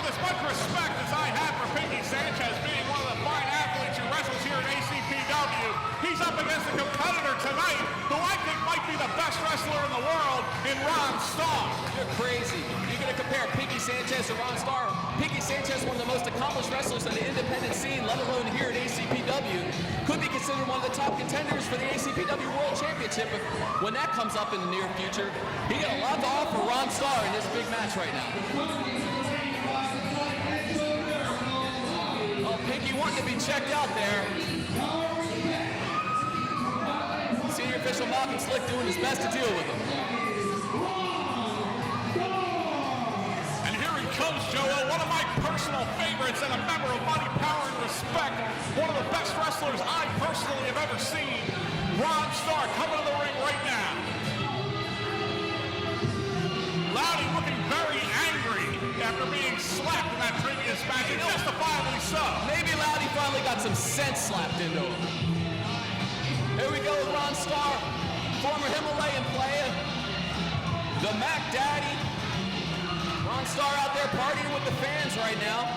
as much respect as I have for Pinkie Sanchez being one of the fine athletes who wrestles here at ACPW, he's up against a competitor tonight who I think might be the best wrestler in the world in Ron Starr. You're crazy. You're going to compare Pinkie Sanchez to Ron Starr. Pinkie Sanchez, one of the most accomplished wrestlers on the independent scene, let alone here at ACPW, could be considered one of the top contenders for the ACPW World Championship when that comes up in the near future. He got a lot to offer Ron Starr in this big match right now. Oh, Pinkie wanting to be checked out there. Senior official Malcolm Slick doing his best to deal with him. And here he comes, Joe, one of my personal favorites and a member of Money, Power, and Respect. One of the best wrestlers I personally have ever seen. Ron Starr coming to the ring right now. Loudy looking very angry after being slapped in that previous match, and justifiably so. Maybe Loudy finally got some sense slapped into him. Here we go with Ron Starr, former Himalayan player, the Mac Daddy. Ron Starr out there partying with the fans right now.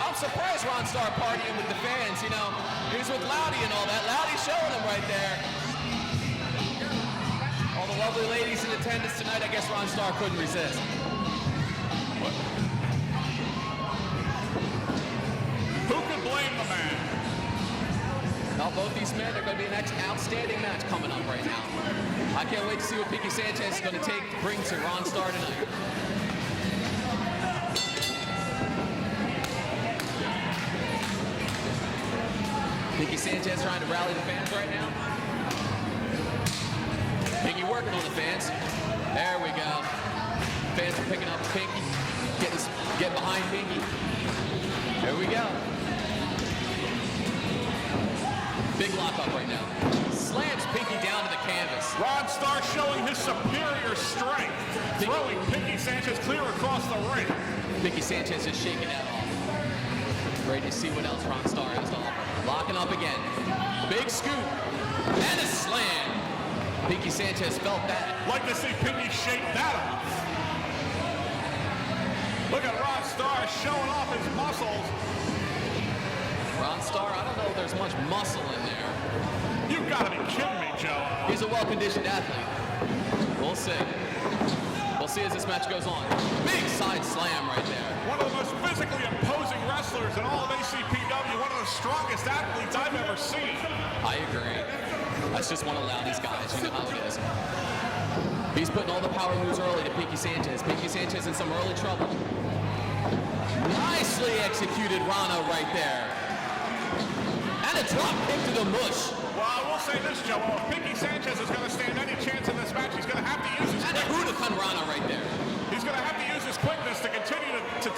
I'm surprised Ron Starr partying with the fans, you know. He was with Loudy and all that. Loudy showing him right there. All the lovely ladies in attendance tonight, I guess Ron Starr couldn't resist. Who could blame the man? Now, both these men are going to be an outstanding match coming up right now. I can't wait to see what Pinkie Sanchez is going to bring to Ron Starr tonight. Pinkie Sanchez trying to rally the fans right now. Pinkie working on the fans. There we go. Fans are picking up Pinkie, getting behind Pinkie. There we go. Big lockup right now. Slams Pinkie down to the canvas. Ron Starr showing his superior strength, throwing Pinkie Sanchez clear across the ring. Pinkie Sanchez is shaking that off. Ready to see what else Ron Starr has to offer. Locking up again. Big scoop. And a slam. Pinkie Sanchez felt that. Like to see Pinkie shake that off. Look at Ron Starr showing off his muscles. Ron Starr, I don't know if there's much muscle in there. You've got to be kidding me, Joe. He's a well-conditioned athlete. We'll see. We'll see as this match goes on. Big side slam right there. One of the most physically imposing wrestlers in all of ACPW. One of the strongest athletes I've ever seen. I agree. That's just one of Loudy's guys. You know how it is. He's putting all the power moves early to Pinkie Sanchez. Pinkie Sanchez in some early trouble. Nicely executed Rana right there. And a drop kick to the mush. Well, I will say this, Joe. If Pinkie Sanchez is going to stand any chance in this match, he's going to have to use his quickness. And a Huracan Rana right there. He's going to have to use his quickness to continue to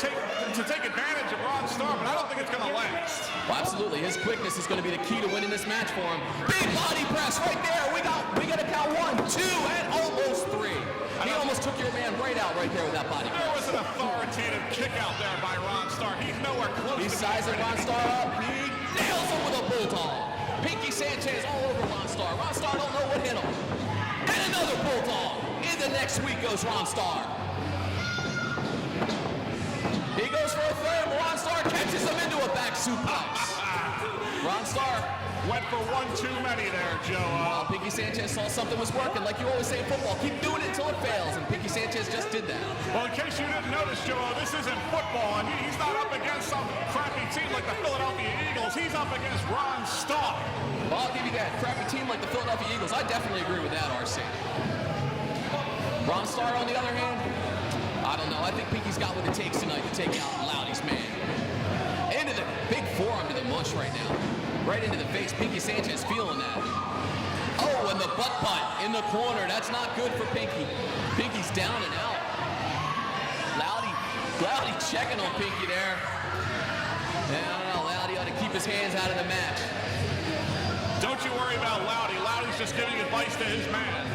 take advantage of Ron Starr, but I don't think it's going to last. Well, absolutely. His quickness is going to be the key to winning this match for him. Big body press right there. We got to count 1, 2, and almost 3. He almost took your man right out right there with that body press. There was an authoritative kick out there by Ron Starr. He's nowhere close. He's sizing Ron Starr up. He nails him with a bulldog. Pinkie Sanchez all over Ron Starr. Ron Starr don't know what hit him. And another bulldog. In the next week goes Ron Starr. He goes for a third. Ron Starr catches him into a back suplex. Ron Starr went for one too many there, Joe. Well, Pinkie Sanchez saw something was working. Like you always say in football, keep doing it until it fails. And Pinkie Sanchez just did that. Well, in case you didn't notice, Joe, this isn't football. And he's not up against some crappy team like the Philadelphia Eagles. He's up against Ron Starr. Well, I'll give you that. Crappy team like the Philadelphia Eagles. I definitely agree with that, RC. Ron Starr, on the other hand, I don't know. I think Pinkie's got what it takes tonight to take out Loudy's man. Into the big forearm to the mush right now. Right into the face. Pinkie Sanchez feeling that. Oh, and the butt in the corner. That's not good for Pinkie. Pinkie's down and out. Loudy checking on Pinkie there. Yeah, I don't know. Loudy ought to keep his hands out of the match. Don't you worry about Loudy. Loudy's just giving advice to his man.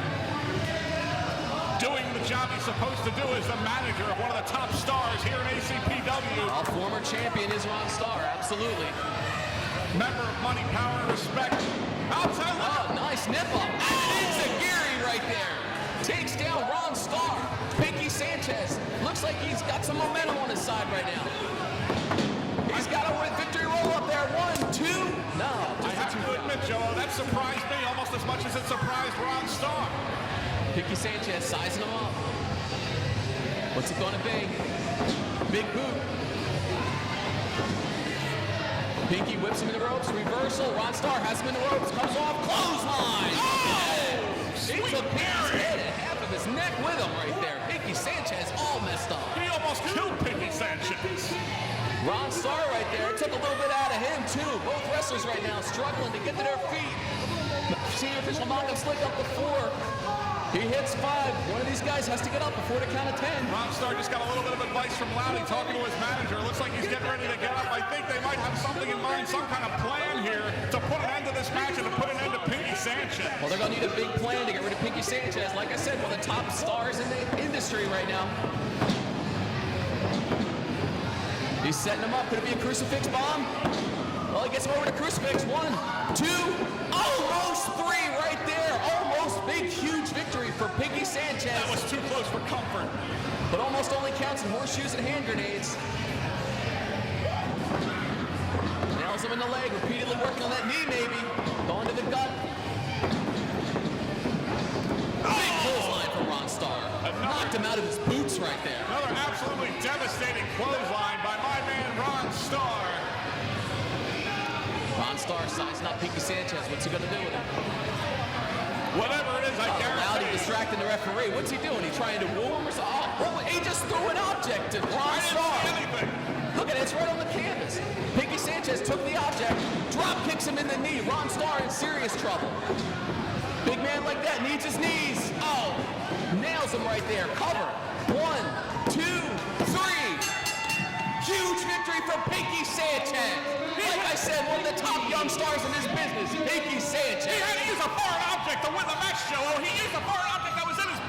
Doing the job he's supposed to do as the manager of one of the top stars here in ACPW. Our former champion is Ron Starr, absolutely. Member of Money, Power, and Respect. Outside. Oh, nice nip up. And it's a Gary right there. Takes down Ron Starr. Pinkie Sanchez looks like he's got some momentum on his side right now. He's got a victory roll up there. 1, 2. No. I have to admit, Joe, that surprised me almost as much as it surprised Ron Starr. Pinkie Sanchez sizing him up. What's it going to be? Big boot. Pinkie whips him in the ropes. Reversal. Ron Starr has him in the ropes. Comes off. Clothesline. He took Pinkie's head and half of his neck with him right there. Pinkie Sanchez all messed up. He almost killed Pinkie Sanchez. Ron Starr right there. It took a little bit out of him, too. Both wrestlers right now struggling to get to their feet. Senior official Malcolm Slick up to 4. He hits 5. One of these guys has to get up before the count of 10. Ron Starr just got a little bit of advice from Loudy talking to his manager. It looks like he's getting ready to get up. I think they might have something in mind, some kind of plan here to put an end to this match and to put an end to Pinkie Sanchez. Well, they're going to need a big plan to get rid of Pinkie Sanchez. Like I said, one of the top stars in the industry right now. He's setting him up. Could it be a crucifix bomb? Well, he gets him over to crucifix. 1, 2, almost 3 right there. Almost big, huge victory for Pinkie Sanchez. That was too close for comfort. But almost only counts in horseshoes and hand grenades. Nails him in the leg, repeatedly working on that knee maybe. Going to the gut. Big clothesline from Ron Starr. Knocked him out of his boots right there. Another absolutely devastating clothesline by my man Ron Starr. Ron Starr sizing up Pinkie Sanchez. What's he going to do with him? Whatever it is, I guarantee. Loudy distracting the referee. What's he doing? He trying to woo him or something? Oh, he just threw an object at Ron Starr. Look at it, it's right on the canvas. Pinkie Sanchez took the object, drop kicks him in the knee. Ron Starr in serious trouble. Big man like that needs his knees. Oh, nails him right there. Cover. 1, 2, 3. Huge victory for Pinkie Sanchez. Like I said, one of the top young stars in this business, Pinkie Sanchez. He had to use a foreign object to win the match, Joe. He used a foreign object that was in his